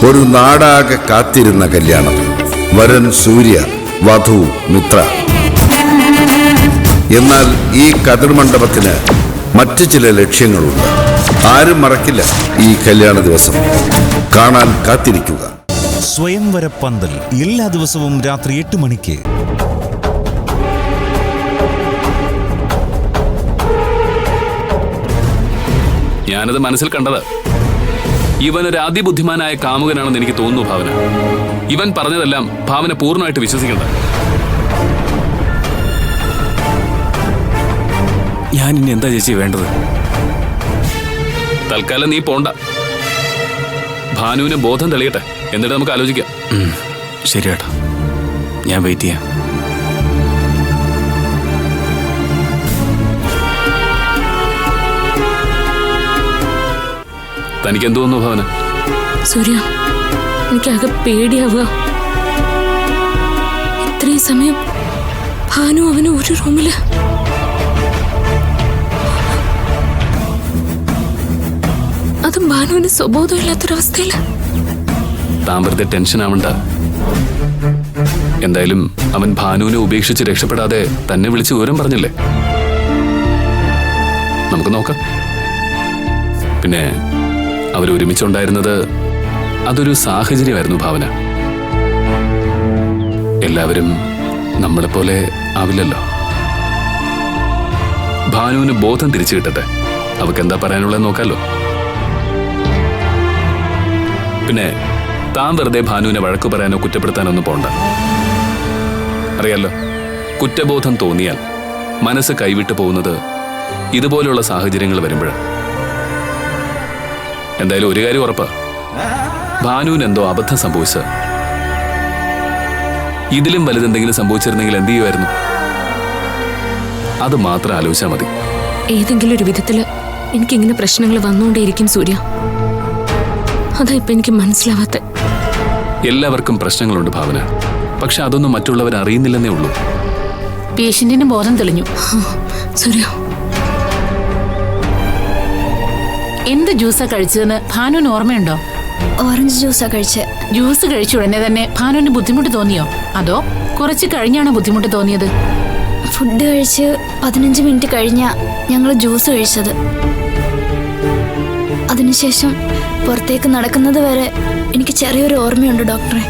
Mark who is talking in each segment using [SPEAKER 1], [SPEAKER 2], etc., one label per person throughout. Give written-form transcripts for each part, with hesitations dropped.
[SPEAKER 1] ഒരു നാടാകെ കാത്തിരുന്ന കല്യാണം. വരൻ സൂര്യ, വധു മിത്ര. എന്നാൽ ഈ കതിർമണ്ഡപത്തിന് മറ്റു ചില ലക്ഷ്യങ്ങളുണ്ട്. ആരും മറക്കില്ല ഈ കല്യാണ ദിവസം. കാണാൻ കാത്തിരിക്കുക.
[SPEAKER 2] സ്വയംവര പന്തൽ എല്ലാ ദിവസവും രാത്രി 8 മണിക്ക്.
[SPEAKER 3] ഞാനത് മനസ്സിൽ കണ്ടത്. ഇവനൊരു അതിബുദ്ധിമാനായ കാമുകനാണെന്ന് എനിക്ക് തോന്നുന്നു ഭാവന. ഇവൻ പറഞ്ഞതെല്ലാം ഭാവന പൂർണ്ണമായിട്ട് വിശ്വസിക്കണ്ട.
[SPEAKER 4] ഞാൻ ഇനി എന്താ ചേച്ചി വേണ്ടത്?
[SPEAKER 3] തൽക്കാലം നീ പോണ്ട. ഭാനുവിന് ബോധം തെളിയട്ടെ, എന്നിട്ട് നമുക്ക് ആലോചിക്കാം.
[SPEAKER 4] ശരി ഏട്ടാ, ഞാൻ വെയിറ്റ് ചെയ്യാം.
[SPEAKER 3] തനിക്ക് എന്ത് തോന്നുന്നു ഭാവന?
[SPEAKER 5] സൂര്യ, എനിക്കാകെ പേടിയാവുക. ഇത്രയും സമയം ഭാനു അവന് ഒരു റൂമില്. അതും ഭാനുവിന് സ്വബോധമില്ലാത്തൊരവസ്ഥയില്.
[SPEAKER 3] താൻ വെറുതെ ടെൻഷൻ ആവണ്ട. എന്തായാലും അവൻ ഭാനുവിനെ ഉപേക്ഷിച്ച് രക്ഷപ്പെടാതെ തന്നെ വിളിച്ച് വിവരം പറഞ്ഞില്ലേ? നമുക്ക് നോക്കാം. പിന്നെ അവരൊരുമിച്ചുണ്ടായിരുന്നത് അതൊരു സാഹചര്യമായിരുന്നു ഭാവന. എല്ലാവരും നമ്മളെപ്പോലെ ആവില്ലല്ലോ. ഭാനുവിന് ബോധം തിരിച്ചു കിട്ടട്ടെ. അവക്ക് എന്താ പറയാനുള്ളത് നോക്കാലോ. പിന്നെ താൻ വെറുതെ ഭാനുവിനെ വഴക്കു പറയാനോ കുറ്റപ്പെടുത്താനോ ഒന്നും പോണ്ട. അറിയാലോ, കുറ്റബോധം തോന്നിയാൽ മനസ്സ് കൈവിട്ടു പോകുന്നത് ഇതുപോലെയുള്ള സാഹചര്യങ്ങൾ വരുമ്പോഴാണ്. എന്തായാലും ഒരു കാര്യം ഉറപ്പാ, ഭാനുവിന് എന്തോ അബദ്ധം സംഭവിച്ച. ഇതിലും വലുതെന്തെങ്കിലും സംഭവിച്ചിരുന്നെങ്കിൽ എന്ത് ചെയ്യുമായിരുന്നു? അത് മാത്രം ആലോചിച്ചാൽ മതി.
[SPEAKER 5] ഏതെങ്കിലും ഒരു വിധത്തില് എനിക്കിങ്ങനെ പ്രശ്നങ്ങൾ വന്നുകൊണ്ടേയിരിക്കും സൂര്യ. അതാ ഇപ്പൊ എനിക്ക് മനസ്സിലാവാത്ത.
[SPEAKER 3] എല്ലാവർക്കും പ്രശ്നങ്ങളുണ്ട് ഭാവന, പക്ഷെ അതൊന്നും മറ്റുള്ളവർ അറിയുന്നില്ലെന്നേ ഉള്ളൂ.
[SPEAKER 6] പേഷ്യന്റിന് ബോധം തെളിഞ്ഞു.
[SPEAKER 5] സൂര്യ,
[SPEAKER 6] എന്ത് ജ്യൂസാ കഴിച്ചതെന്ന് ഭാനുവിന് ഓർമ്മയുണ്ടോ?
[SPEAKER 7] ഓറഞ്ച് ജ്യൂസാ കഴിച്ചേ.
[SPEAKER 6] ജ്യൂസ് കഴിച്ച ഉടനെ തന്നെ ഭാനുവിന് ബുദ്ധിമുട്ട് തോന്നിയോ, അതോ കുറച്ച് കഴിഞ്ഞാണോ ബുദ്ധിമുട്ട് തോന്നിയത്?
[SPEAKER 7] ഫുഡ് കഴിച്ച് 15 മിനിറ്റ് കഴിഞ്ഞാ ഞങ്ങൾ ജ്യൂസ് കഴിച്ചത്. അതിനുശേഷം പുറത്തേക്ക് നടക്കുന്നത് വരെ എനിക്ക് ചെറിയൊരു ഓർമ്മയുണ്ട് ഡോക്ടറെ.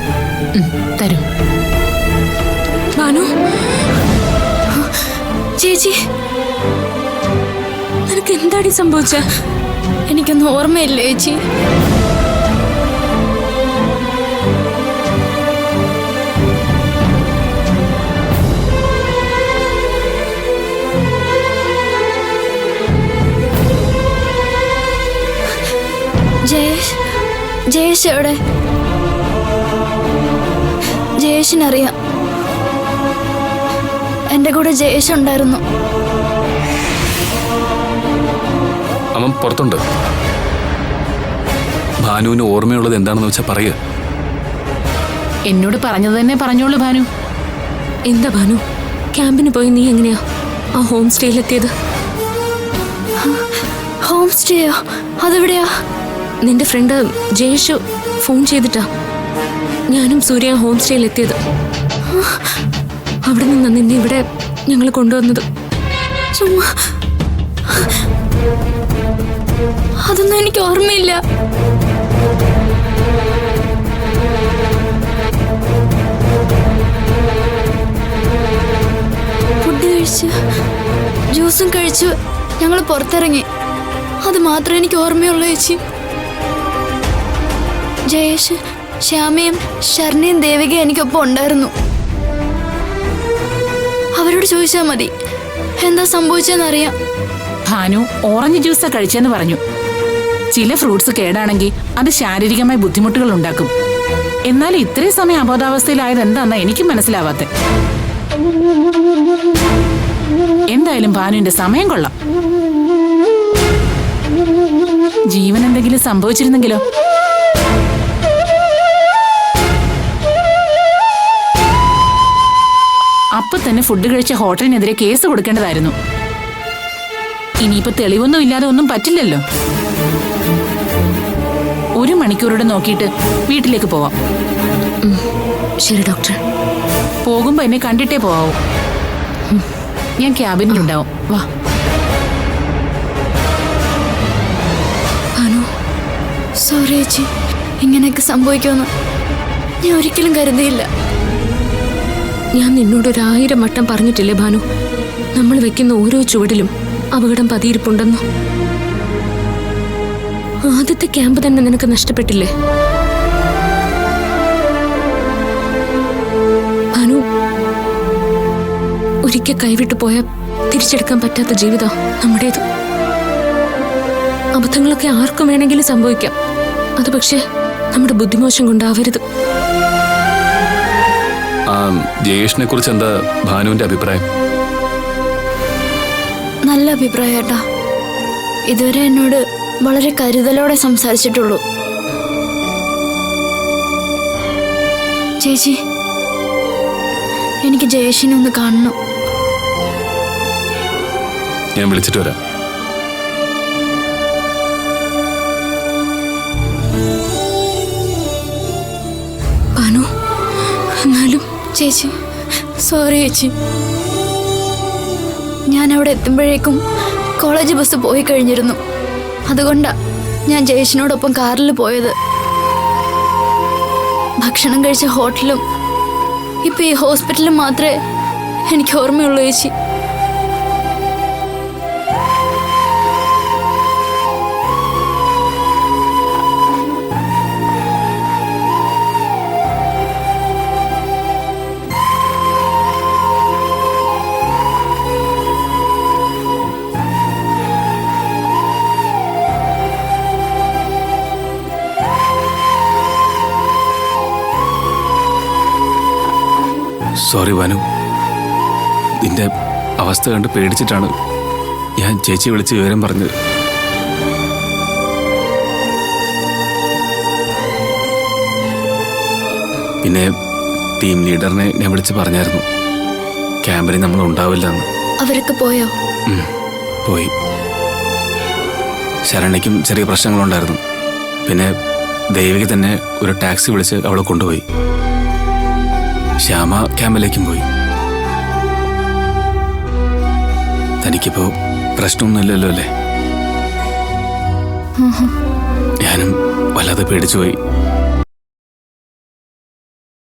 [SPEAKER 6] തരൂ.
[SPEAKER 5] ഭാനു
[SPEAKER 7] ചേച്ചി,
[SPEAKER 5] നിനക്ക് എന്താടി സംഭവിച്ച?
[SPEAKER 7] എനിക്കൊന്നും ഓർമ്മയില്ല ചേച്ചി. ജയേഷ് എവിടെ? ജയേഷിനറിയാം. എന്റെ കൂടെ ജയേഷ് ഉണ്ടായിരുന്നു.
[SPEAKER 3] അവൻ പുറത്തുണ്ട്. ഭാനുവിന് ഓർമ്മയുള്ളത് എന്താണെന്ന് വെച്ചാൽ പറയുക.
[SPEAKER 6] എന്നോട് പറഞ്ഞത് തന്നെ പറഞ്ഞോളൂ ഭാനു.
[SPEAKER 5] എന്താ ഭാനു, ക്യാമ്പിന് പോയി നീ എങ്ങനെയാ ആ ഹോം സ്റ്റേയിലെത്തിയത്?
[SPEAKER 7] ഹോം സ്റ്റേയോ? അതെവിടെയാ?
[SPEAKER 5] നിന്റെ ഫ്രണ്ട് ജയേഷ് ഫോൺ ചെയ്തിട്ടാ ഞാനും സൂര്യ ഹോം സ്റ്റേയിലെത്തിയത്. അവിടെ നിന്ന് നിന്നെ ഇവിടെ ഞങ്ങൾ കൊണ്ടുവന്നത്.
[SPEAKER 7] ചുമ്മാ അതൊന്നും എനിക്ക് ഓർമ്മയില്ല. ഫുഡ് കഴിച്ച് ജ്യൂസും കഴിച്ച് ഞങ്ങൾ പുറത്തിറങ്ങി. അത് മാത്രമേ എനിക്ക് ഓർമ്മയുള്ളൂ ചേച്ചി. ജയേഷ്, ശ്യാമയും ശരണ്യയും ദേവികയും എനിക്കൊപ്പം ഉണ്ടായിരുന്നു. അവരോട് ചോദിച്ചാൽ മതി, എന്താ സംഭവിച്ചെന്നറിയാം.
[SPEAKER 6] ഭാനു ഓറഞ്ച് ജ്യൂസാ കഴിച്ചെന്ന് പറഞ്ഞു. ചില ഫ്രൂട്ട്സ് കേടാണെങ്കിൽ അത് ശാരീരികമായ ബുദ്ധിമുട്ടുകൾ ഉണ്ടാക്കും. എന്നാൽ ഇത്രയും സമയം അബോധാവസ്ഥയിലായത് എന്താണെന്നാ എനിക്ക് മനസ്സിലാവാത്തെ. എന്തായാലും ഭാനുവിന്റെ സമയം കൊള്ളാം. ജീവൻ എന്തെങ്കിലും സംഭവിച്ചിരുന്നെങ്കിലോ? അപ്പൊ തന്നെ ഫുഡ് കഴിച്ച ഹോട്ടലിനെതിരെ കേസ് കൊടുക്കേണ്ടതായിരുന്നു. ഇനിയിപ്പോ തെളിവൊന്നും ഇല്ലാതെ ഒന്നും പറ്റില്ലല്ലോ. 1 മണിക്കൂറോടെ നോക്കിയിട്ട് വീട്ടിലേക്ക് പോവാം.
[SPEAKER 5] ശരി ഡോക്ടർ.
[SPEAKER 6] പോകുമ്പോ എന്നെ കണ്ടിട്ടേ പോവാവൂ. ഞാൻ ക്യാബിനിലുണ്ടാവും. വാ.
[SPEAKER 5] ഭാനു,
[SPEAKER 7] സോറി ചേച്ചി, ഇങ്ങനെയൊക്കെ സംഭവിക്കുമെന്ന് ഞാൻ ഒരിക്കലും കരുതിയില്ല.
[SPEAKER 5] ഞാൻ നിന്നോട് 1000 വട്ടം പറഞ്ഞിട്ടില്ലേ ഭാനു, നമ്മൾ വെക്കുന്ന ഓരോ ചുവടിലും അപകടം പതിയിരിപ്പുണ്ടെന്ന്. ആദ്യത്തെ ക്യാമ്പ് തന്നെ നിനക്ക് നഷ്ടപ്പെട്ടില്ലേ ഭാനു? ഒരിക്കൽ കൈവിട്ടു പോയാൽ തിരിച്ചെടുക്കാൻ പറ്റാത്ത ജീവിതം നമ്മുടേത്. അബദ്ധങ്ങളൊക്കെ ആർക്കും വേണമെങ്കിലും സംഭവിക്കാം. അത് പക്ഷേ നമ്മുടെ ബുദ്ധിമോശം കൊണ്ടാവരുത്.
[SPEAKER 3] ജയേഷിനെ കുറിച്ച് എന്താ ഭാനുവിന്റെ അഭിപ്രായം?
[SPEAKER 7] നല്ല അഭിപ്രായം ഏട്ടാ. ഇതുവരെ എന്നോട് വളരെ കരുതലോടെ സംസാരിച്ചിട്ടുള്ളൂ. ചേച്ചി, എനിക്ക് ജയേഷിനെ ഒന്ന് കാണണം.
[SPEAKER 3] ഞാൻ വിളിച്ചിട്ട് വരാം.
[SPEAKER 5] ഭാനു, എന്നാലും
[SPEAKER 7] ചേച്ചി സോറി ചേച്ചി. ഞാൻ അവിടെ എത്തുമ്പോഴേക്കും കോളേജ് ബസ് പോയി കഴിഞ്ഞിരുന്നു. അതുകൊണ്ടാ ഞാൻ ജയേഷിനോടൊപ്പം കാറിൽ പോയത്. ഭക്ഷണം കഴിച്ച ഹോട്ടലും ഇപ്പൊ ഈ ഹോസ്പിറ്റലും മാത്രമേ എനിക്ക് ഓർമ്മയുള്ളൂ ചേച്ചി.
[SPEAKER 4] സോറി ഭാനു, നിന്റെ അവസ്ഥ കണ്ട് പേടിച്ചിട്ടാണ് ഞാൻ ചേച്ചി വിളിച്ച് വിവരം പറഞ്ഞത്. പിന്നെ ടീം ലീഡറിനെ ഞാൻ വിളിച്ച് പറഞ്ഞായിരുന്നു ക്യാമ്പിന് നമ്മൾ ഉണ്ടാവില്ല എന്ന്.
[SPEAKER 7] അവരൊക്കെ പോയോ?
[SPEAKER 4] പോയി. ശരണ്യയ്ക്കും ചെറിയ പ്രശ്നങ്ങളുണ്ടായിരുന്നു. പിന്നെ ദേവിക തന്നെ ഒരു ടാക്സി വിളിച്ച് അവളെ കൊണ്ടുപോയി. ശ്യാമ ക്യാമ്പിലേക്കും പോയി. തനിക്കിപ്പോ പ്രശ്നമൊന്നുമില്ലല്ലോ അല്ലേ? ഞാനും വല്ലാതെ പേടിച്ചു പോയി.